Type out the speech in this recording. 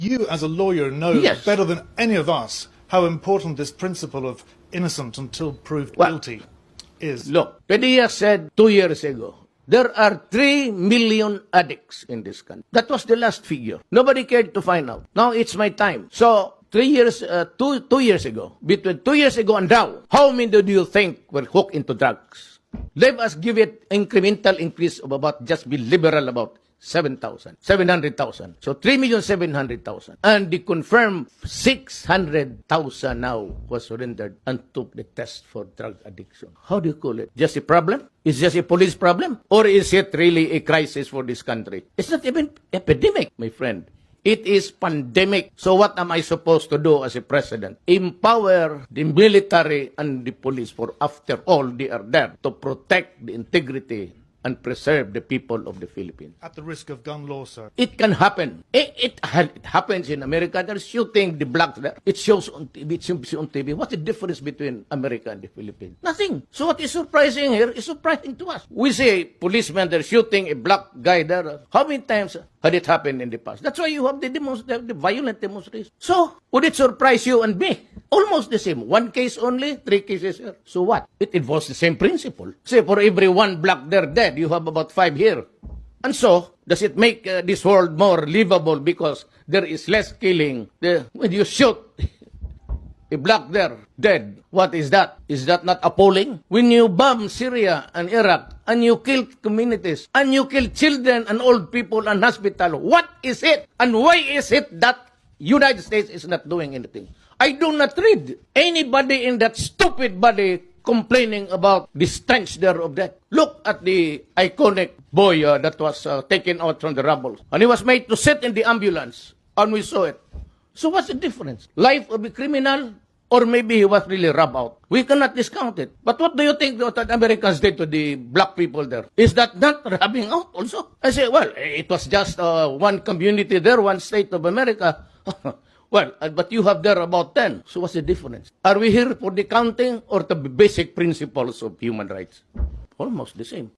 You, as a lawyer, know Yes. better than any of us how important this principle of innocent until proved Well, guilty is. Look, Padilla said 2 years ago, there are 3 million addicts in this country. That was the last figure. Nobody cared to find out. Now it's my time. So, 2 years ago, between 2 years ago and now, how many do you think were hooked into drugs? Let us give it incremental increase of about, just be liberal about 700,000. So 3,700,000. And the confirmed 600,000 now was surrendered and took the test for drug addiction. How do you call it? Just a problem? Is just a police problem? Or is it really a crisis for this country? It's not even epidemic, my friend. It is pandemic. So what am I supposed to do as a president? Empower the military and the police, for after all, they are there to protect the integrity and preserve the people of the Philippines. At the risk of gun law, sir. It can happen. It happens in America. They're shooting the blacks there. It shows on TV. It shows on TV. What's the difference between America and the Philippines? Nothing. So what is surprising here is surprising to us. We say policemen, they're shooting a black guy there. How many times had it happened in the past? That's why you have the violent demonstration. So, would it surprise you and me? Almost the same. 1 case only, 3 cases here. So what? It involves the same principle. Say, for every 1 black there dead, you have about 5 here. And so, does it make this world more livable because there is less killing? When you shoot a black there dead, what is that? Is that not appalling? When you bomb Syria and Iraq, and you kill communities, and you kill children and old people and hospital, what is it? And why is it that United States is not doing anything? I do not read anybody in that stupid body complaining about the stench there of that. Look at the iconic boy that was taken out from the rubble. And he was made to sit in the ambulance. And we saw it. So what's the difference? Life of a criminal, or maybe he was really rubbed out? We cannot discount it. But what do you think what the Americans did to the black people there? Is that not rubbing out also? I say, well, it was just one community there, one state of America. Well, but you have there about 10. So what's the difference? Are we here for the counting or the basic principles of human rights? Almost the same.